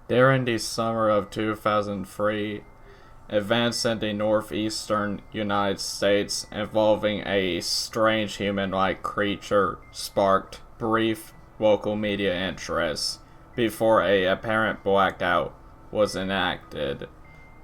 During the summer of 2003, events in the northeastern United States involving a strange human-like creature sparked brief local media interest before a apparent blackout was enacted.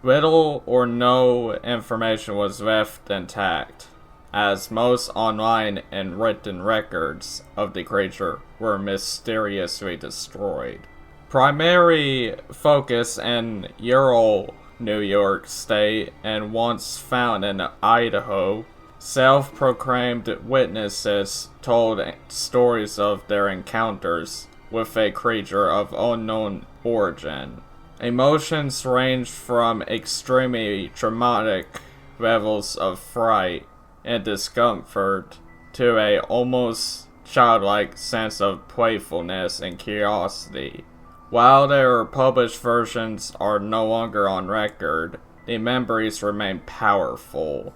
Little or no information was left intact, as most online and written records of the creature were mysteriously destroyed. Primary focus in Ural, New York State, and once found in Idaho, self-proclaimed witnesses told stories of their encounters with a creature of unknown origin. Emotions ranged from extremely traumatic levels of fright and discomfort to a almost childlike sense of playfulness and curiosity. While their published versions are no longer on record, the memories remain powerful.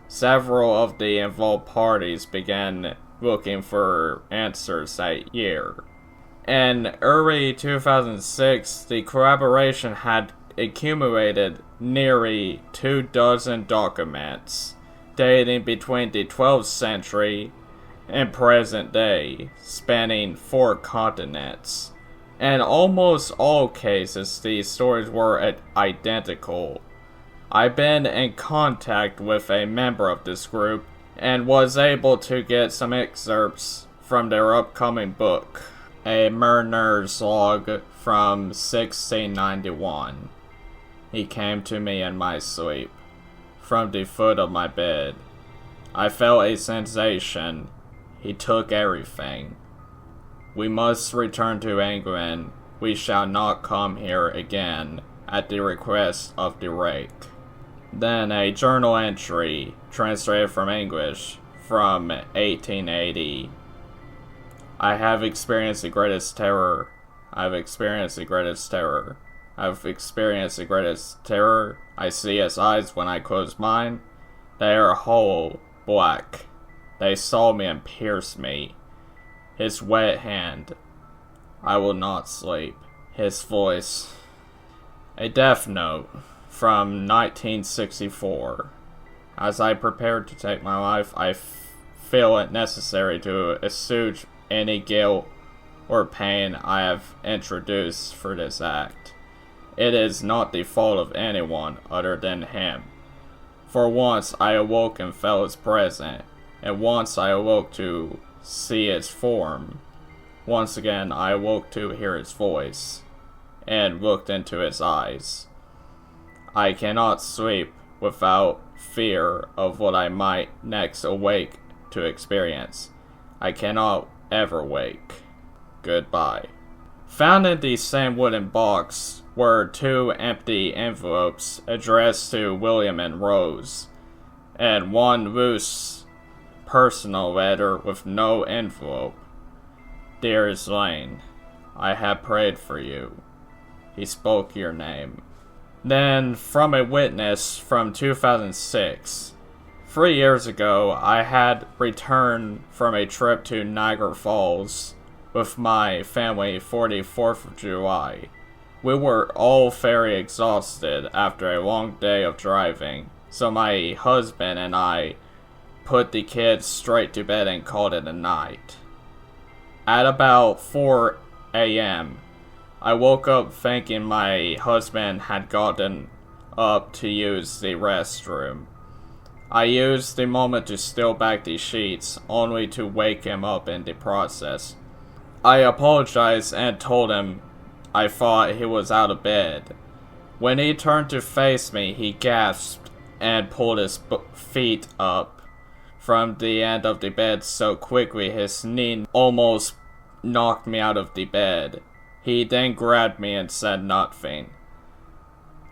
Several of the involved parties began looking for answers that year. In early 2006, the collaboration had accumulated nearly 24 documents, dating between the 12th century and present day, spanning 4 continents. In almost all cases, these stories were identical. I've been in contact with a member of this group and was able to get some excerpts from their upcoming book, A Mariner's Log from 1691. He came to me in my sleep, from the foot of my bed. I felt a sensation. He took everything. We must return to England. We shall not come here again, at the request of the Rake. Then a journal entry, translated from English, from 1880. I have experienced the greatest terror. I have experienced the greatest terror. I have experienced the greatest terror. I see his eyes when I close mine. They are hollow, black. They saw me and pierced me. His wet hand. I will not sleep. His voice. A death note from 1964. As I prepare to take my life, I feel it necessary to assuage any guilt or pain I have introduced for this act. It is not the fault of anyone other than him. For once I awoke and felt his presence, and once I awoke to see his form. Once again I awoke to hear his voice, and looked into his eyes. I cannot sleep without fear of what I might next awake to experience. I cannot ever wake. Goodbye. Found in the same wooden box were 2 empty envelopes addressed to William and Rose, and 1 loose personal letter with no envelope. Dearest Lane, I have prayed for you. He spoke your name. Then, from a witness from 2006. 3 years ago, I had returned from a trip to Niagara Falls with my family for the 4th of July. We were all very exhausted after a long day of driving, so my husband and I put the kids straight to bed and called it a night. At about 4 a.m., I woke up thinking my husband had gotten up to use the restroom. I used the moment to steal back the sheets, only to wake him up in the process. I apologized and told him I thought he was out of bed. When he turned to face me, he gasped and pulled his feet up from the end of the bed so quickly his knee almost knocked me out of the bed. He then grabbed me and said nothing.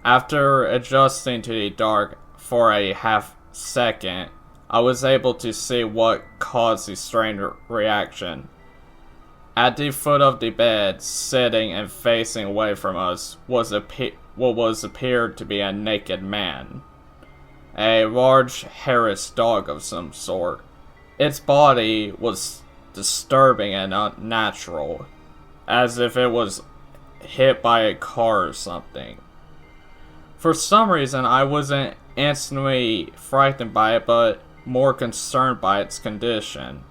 After adjusting to the dark for a half second, I was able to see what caused the strange reaction. At the foot of the bed, sitting and facing away from us, was what appeared to be a naked man. A large, hairless dog of some sort. Its body was disturbing and unnatural, as if it was hit by a car or something. For some reason, I wasn't instantly frightened by it, but more concerned by its condition.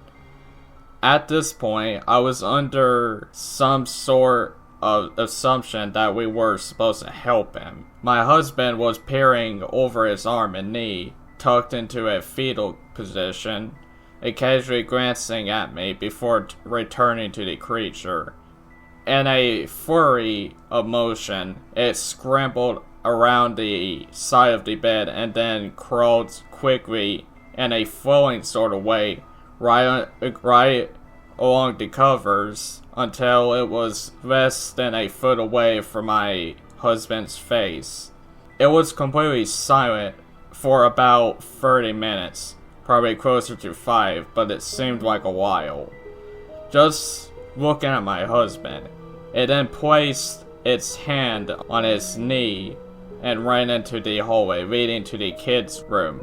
At this point, I was under some sort of assumption that we were supposed to help him. My husband was peering over his arm and knee, tucked into a fetal position, occasionally glancing at me before returning to the creature. In a flurry of motion, it scrambled around the side of the bed and then crawled quickly in a flowing sort of way right along the covers until it was less than a foot away from my husband's face. It was completely silent for about 30 minutes, probably closer to 5, but it seemed like a while. Just looking at my husband, it then placed its hand on his knee and ran into the hallway leading to the kids' room.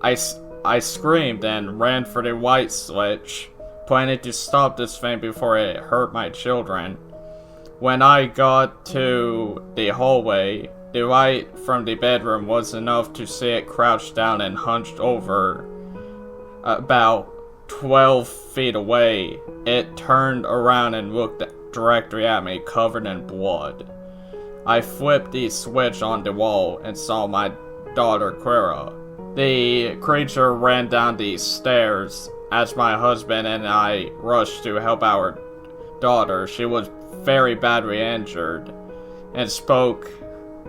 I screamed and ran for the light switch, planning to stop this thing before it hurt my children. When I got to the hallway, the light from the bedroom was enough to see it crouched down and hunched over. About 12 feet away, it turned around and looked directly at me, covered in blood. I flipped the switch on the wall and saw my daughter Clara. The creature ran down the stairs as my husband and I rushed to help our daughter. She was very badly injured and spoke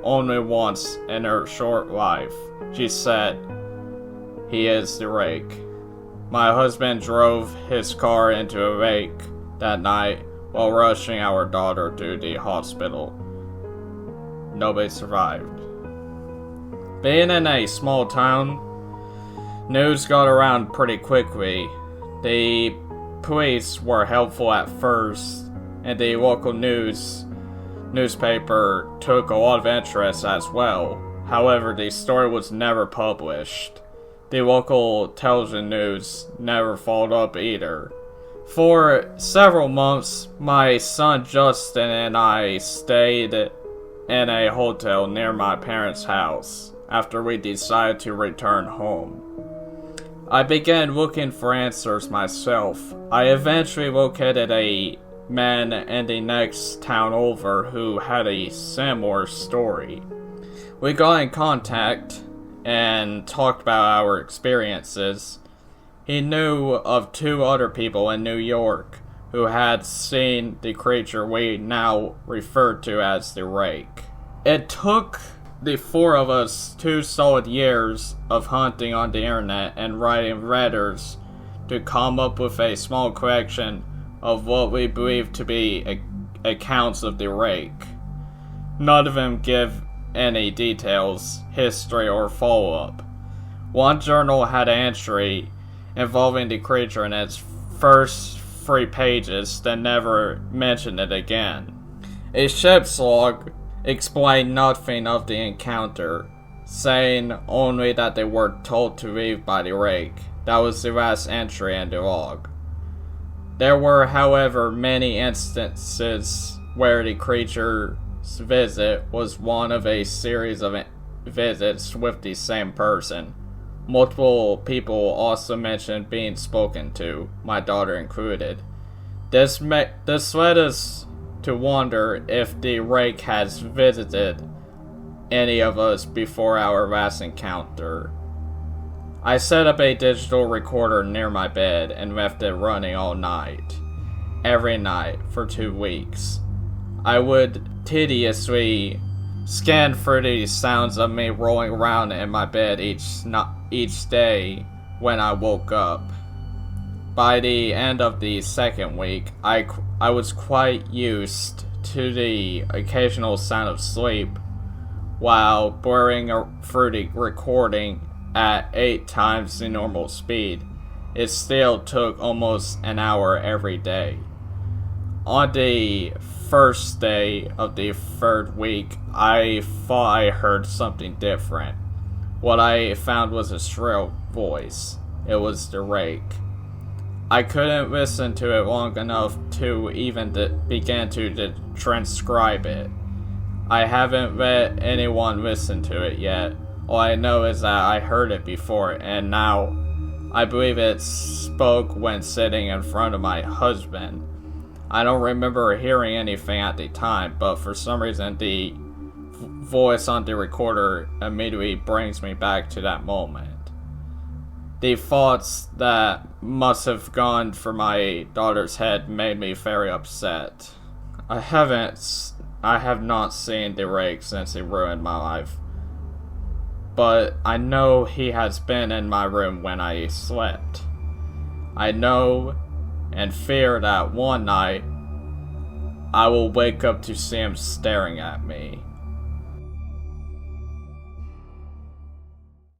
only once in her short life. She said, "He is the Rake." My husband drove his car into a lake that night while rushing our daughter to the hospital. Nobody survived. Being in a small town, news got around pretty quickly. The police were helpful at first, and the local newspaper took a lot of interest as well. However, the story was never published. The local television news never followed up either. For several months, my son Justin and I stayed in a hotel near my parents' house after we decided to return home. I began looking for answers myself. I eventually located a man in the next town over who had a similar story. We got in contact and talked about our experiences. He knew of 2 other people in New York who had seen the creature we now refer to as the Rake. It took the 4 of us 2 solid years of hunting on the internet and writing letters to come up with a small collection of what we believe to be accounts of the Rake. None of them give any details, history, or follow-up. One journal had an entry involving the creature in its first 3 pages, then never mentioned it again. A ship's log explained nothing of the encounter, saying only that they were told to leave by the Rake. That was the last entry in the log. There were, however, many instances where the creature's visit was one of a series of visits with the same person. Multiple people also mentioned being spoken to, my daughter included. This led us to wonder if the Rake has visited any of us before our last encounter. I set up a digital recorder near my bed and left it running all night. Every night for 2 weeks. I would tediously scan for the sounds of me rolling around in my bed each day when I woke up. By the end of the 2nd week, I was quite used to the occasional sound of sleep while blurring through the recording at 8 times the normal speed. It still took almost an hour every day. On the first day of the 3rd week, I thought I heard something different. What I found was a shrill voice. It was the Rake. I couldn't listen to it long enough to even begin to transcribe it. I haven't let anyone listen to it yet. All I know is that I heard it before, and now I believe it spoke when sitting in front of my husband. I don't remember hearing anything at the time, but for some reason the voice on the recorder immediately brings me back to that moment. The thoughts that must have gone through my daughter's head made me very upset. I have not seen the Rake since he ruined my life. But I know he has been in my room when I slept. I know and fear that one night I will wake up to see him staring at me.